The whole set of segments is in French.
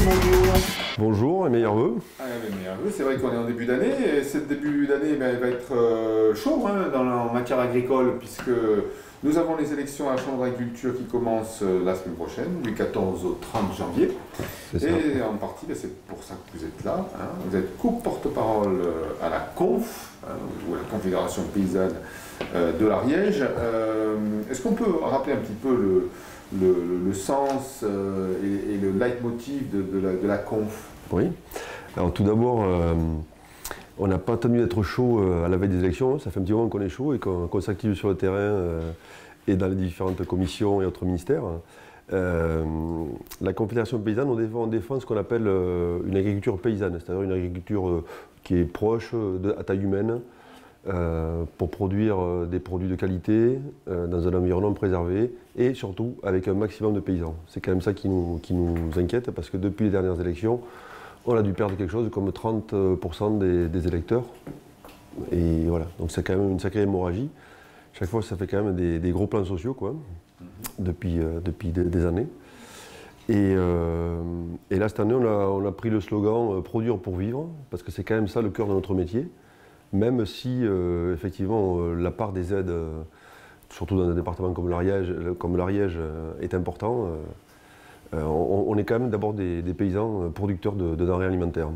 bonjour. Bonjour et meilleurs vœux. Meilleurs vœux, c'est vrai qu'on est en début d'année et ce début d'année va être chaud en matière agricole puisque nous avons les élections à la Chambre d'agriculture qui commencent la semaine prochaine, du 14 au 30 janvier. Et en partie, c'est pour ça que vous êtes là. Vous êtes co-porte-parole à la CONF, ou à la Confédération paysanne de l'Ariège. Est-ce qu'on peut rappeler un petit peu le sens et le leitmotiv de la conf? Oui. Alors tout d'abord, on n'a pas attendu d'être chaud à la veille des élections. Ça fait un petit moment qu'on est chaud et qu'on s'active sur le terrain et dans les différentes commissions et autres ministères. La Confédération paysanne, on défend ce qu'on appelle une agriculture paysanne, c'est-à-dire une agriculture qui est proche à taille humaine, pour produire des produits de qualité dans un environnement préservé et surtout avec un maximum de paysans. C'est quand même ça qui nous inquiète parce que depuis les dernières élections, on a dû perdre quelque chose comme 30% des électeurs. Et voilà, donc c'est quand même une sacrée hémorragie. Chaque fois, ça fait quand même des gros plans sociaux quoi, depuis des années. Et là, cette année, on a pris le slogan « Produire pour vivre » parce que c'est quand même ça le cœur de notre métier. Même si, effectivement, la part des aides, surtout dans un département comme l'Ariège, est important, on est quand même d'abord des paysans producteurs de denrées alimentaires.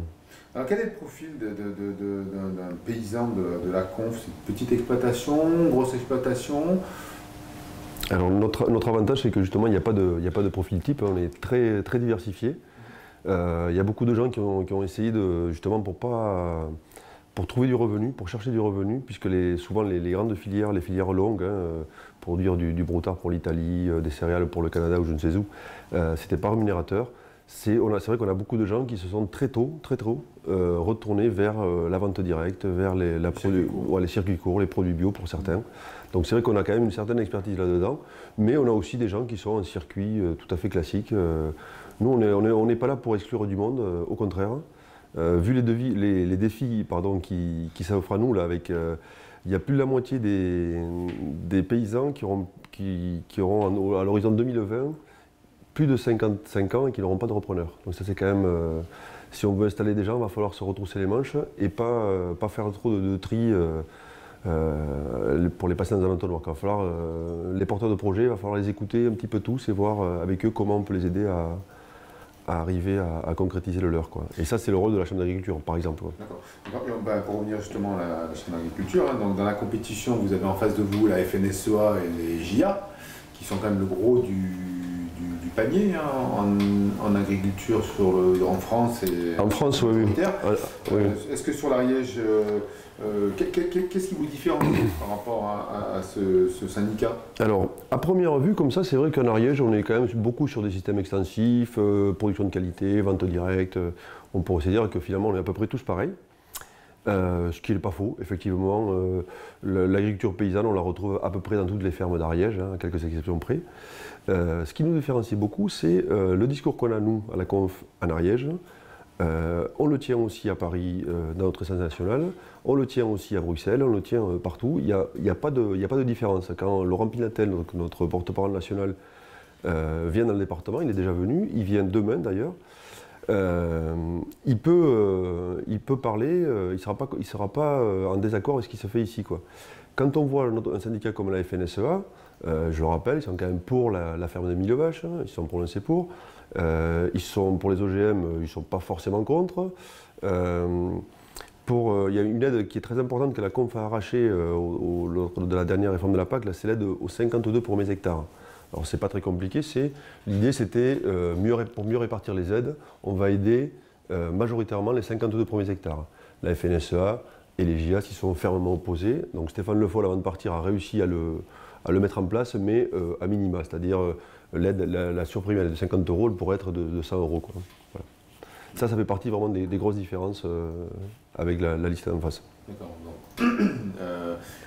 Alors, quel est le profil d'un paysan de la conf? C'est une petite exploitation, grosse exploitation? Alors, notre avantage, c'est que justement, il n'y a pas de profil type, on est très, très diversifié. Il y a beaucoup de gens qui ont essayé justement pour trouver du revenu, pour chercher du revenu, puisque souvent les grandes filières, les filières longues, produire du broutard pour l'Italie, des céréales pour le Canada ou je ne sais où, c'était pas rémunérateur. C'est vrai qu'on a beaucoup de gens qui se sont très tôt retournés vers la vente directe, vers les circuits courts, les produits bio pour certains. Donc c'est vrai qu'on a quand même une certaine expertise là-dedans, mais on a aussi des gens qui sont en circuit tout à fait classique. Nous, on n'est pas là pour exclure du monde, au contraire. Vu les défis qui s'offrent à nous, là, il y a plus de la moitié des paysans qui auront à l'horizon 2020 plus de 55 ans et qui n'auront pas de repreneur. Donc ça c'est quand même, si on veut installer des gens, il va falloir se retrousser les manches et pas faire trop de tri pour les patients dans un entonnoir. Il va falloir, les porteurs de projets, il va falloir les écouter un petit peu tous et voir avec eux comment on peut les aider à arriver à concrétiser le leur, quoi. Et ça, c'est le rôle de la Chambre d'agriculture, par exemple. D'accord. Pour revenir justement à la Chambre d'agriculture, donc dans la compétition, vous avez en face de vous la FNSEA et les JA, qui sont quand même le gros du panier en agriculture en France et en France, oui. Est-ce que sur l'Ariège, qu'est-ce qui vous différencie par rapport à ce syndicat? Alors, à première vue, comme ça, c'est vrai qu'en Ariège, on est quand même beaucoup sur des systèmes extensifs, production de qualité, vente directe. On pourrait se dire que finalement, on est à peu près tous pareils. Ce qui n'est pas faux, effectivement. L'agriculture paysanne, on la retrouve à peu près dans toutes les fermes d'Ariège, à quelques exceptions près. Ce qui nous différencie beaucoup, c'est le discours qu'on a, nous, à la conf en Ariège. On le tient aussi à Paris, dans notre essence nationale. On le tient aussi à Bruxelles, on le tient partout. Il n'y a pas de différence. Quand Laurent Pinatel, notre porte-parole national, vient dans le département, il est déjà venu, il vient demain d'ailleurs. Il peut parler, il ne sera pas en désaccord avec ce qui se fait ici, quoi. Quand on voit un syndicat comme la FNSEA, je le rappelle, ils sont quand même pour la ferme de 1000 vaches, ils sont prononcés pour. Ils sont pour les OGM, ils ne sont pas forcément contre. Il y a une aide qui est très importante que la Conf a arrachée lors de la dernière réforme de la PAC, c'est l'aide aux 52 premiers hectares. Alors c'est pas très compliqué, l'idée c'était pour mieux répartir les aides, on va aider majoritairement les 52 premiers hectares. La FNSEA et les JA s'y sont fermement opposés, donc Stéphane Le Foll avant de partir a réussi à le mettre en place, mais à minima, c'est-à-dire la surprime de 50 €, elle pourrait être de 100 €. Quoi. Voilà. Ça fait partie vraiment des grosses différences avec la liste en face. D'accord.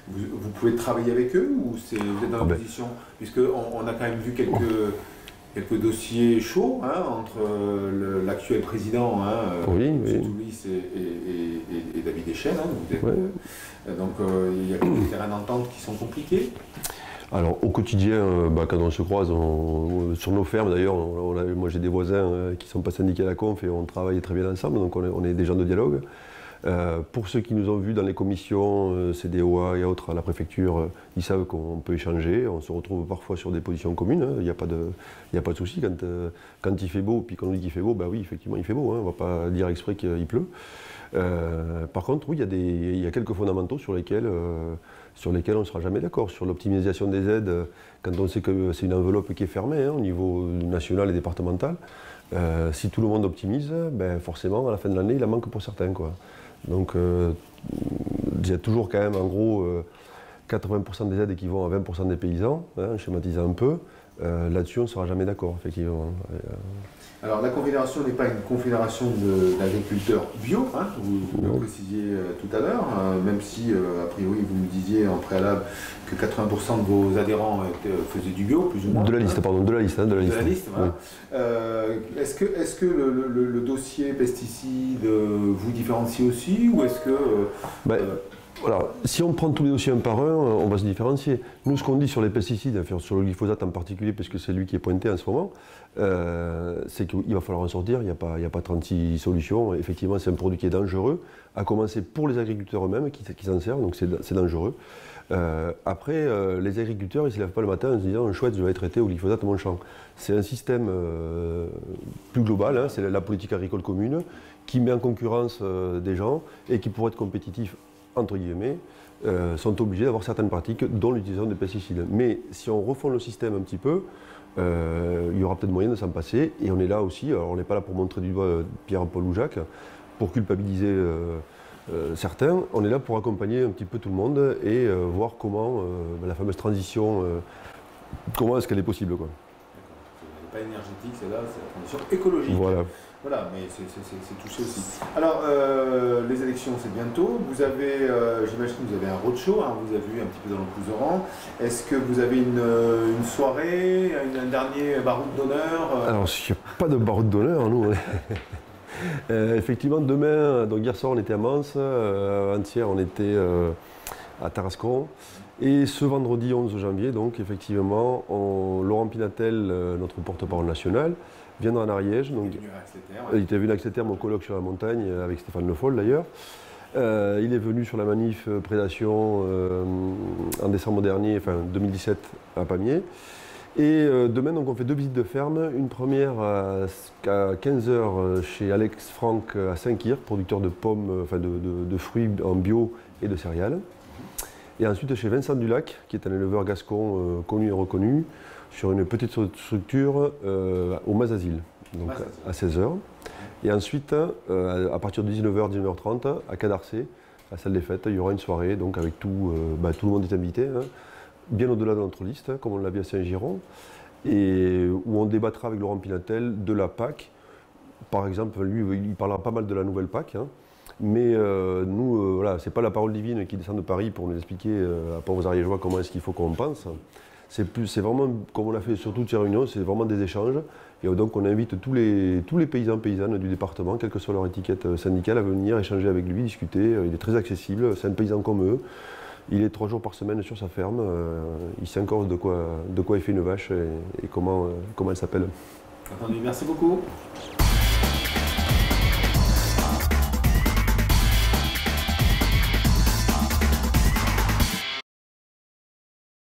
Vous pouvez travailler avec eux ou vous êtes dans l'opposition? Puisqu'on a quand même vu quelques dossiers chauds entre l'actuel président, M. Toulis et David Echene. Donc il y a des terrains d'entente qui sont compliqués. Alors au quotidien, quand on se croise, sur nos fermes d'ailleurs, moi j'ai des voisins qui ne sont pas syndiqués à la conf et on travaille très bien ensemble, donc on est des gens de dialogue. Pour ceux qui nous ont vus dans les commissions, CDOA et autres à la préfecture, ils savent qu'on peut échanger, on se retrouve parfois sur des positions communes, il n'y a pas de souci. Quand il fait beau, puis qu'on nous dit qu'il fait beau, oui effectivement il fait beau, on ne va pas dire exprès qu'il pleut. Par contre, oui, il y a quelques fondamentaux sur lesquels on ne sera jamais d'accord. Sur l'optimisation des aides, quand on sait que c'est une enveloppe qui est fermée au niveau national et départemental, si tout le monde optimise, forcément, à la fin de l'année, il en manque pour certains, quoi. Donc, il y a toujours quand même, en gros, 80% des aides qui vont à 20% des paysans, schématisant un peu. Là-dessus, on ne sera jamais d'accord, effectivement. Alors, la Confédération n'est pas une confédération d'agriculteurs bio, vous le précisiez tout à l'heure, même si, a priori, vous me disiez en préalable que 80% de vos adhérents faisaient du bio, plus ou moins. De la liste, pardon, de la liste. De la liste, voilà. Oui. Est-ce que le dossier pesticides vous différencie aussi, ou est-ce que... Alors, si on prend tous les dossiers un par un, on va se différencier. Nous, ce qu'on dit sur les pesticides, sur le glyphosate en particulier, parce que c'est lui qui est pointé en ce moment, c'est qu'il va falloir en sortir, il n'y a pas 36 solutions. Effectivement, c'est un produit qui est dangereux, à commencer pour les agriculteurs eux-mêmes qui s'en servent, donc c'est dangereux. Après, les agriculteurs, ils ne se lèvent pas le matin en se disant « chouette, je vais traiter au glyphosate mon champ ». C'est un système plus global, c'est la politique agricole commune, qui met en concurrence des gens et qui, pour être compétitif, entre guillemets, sont obligés d'avoir certaines pratiques, dont l'utilisation des pesticides. Mais si on refond le système un petit peu, il y aura peut-être moyen de s'en passer. Et on est là aussi, alors on n'est pas là pour montrer du doigt Pierre, Paul ou Jacques, pour culpabiliser certains, on est là pour accompagner un petit peu tout le monde et voir comment la fameuse transition, comment est-ce qu'elle est possible, quoi. Pas énergétique, c'est là, c'est la transition écologique. Voilà, mais c'est touché aussi. Alors, les élections, c'est bientôt. Vous avez, j'imagine que vous avez un roadshow, vous avez vu un petit peu dans le Couserans. Est-ce que vous avez une soirée, un dernier baroud d'honneur? Alors, il n'y a pas de baroud d'honneur, nous. Effectivement, demain, donc hier soir, on était à Mans, avant-hier, on était à Tarascon. Et ce vendredi 11 janvier, donc effectivement, Laurent Pinatel, notre porte-parole national, viendra en Ariège. Donc, il était venu à Exeter, mon colloque sur la montagne, avec Stéphane Le Foll d'ailleurs. Il est venu sur la manif Prédation en décembre dernier, enfin 2017 à Pamiers. Et demain, donc, on fait 2 visites de ferme. Une première à 15h chez Alex Franck à Saint-Quir, producteur de pommes, enfin de fruits en bio et de céréales. Et ensuite chez Vincent Dulac, qui est un éleveur gascon connu et reconnu, sur une petite structure au Mazazil, donc à 16h. Et ensuite, à partir de 19h, 19h30, à Cadarcé, à la salle des fêtes, il y aura une soirée, donc avec tout le monde est invité, bien au-delà de notre liste, comme on l'a vu à Saint-Giron, et où on débattra avec Laurent Pinatel de la PAC. Par exemple, lui, il parlera pas mal de la nouvelle PAC. Mais nous, voilà, c'est pas la parole divine qui descend de Paris pour nous expliquer à part aux Ariégeois comment est-ce qu'il faut qu'on pense. C'est vraiment, comme on l'a fait sur toutes ces réunions, c'est vraiment des échanges. Et donc on invite tous les paysans paysannes du département, quelle que soit leur étiquette syndicale, à venir échanger avec lui, discuter. Il est très accessible, c'est un paysan comme eux. Il est 3 jours par semaine sur sa ferme. Il sait encore de quoi il fait une vache et comment elle s'appelle. Entendu, merci beaucoup.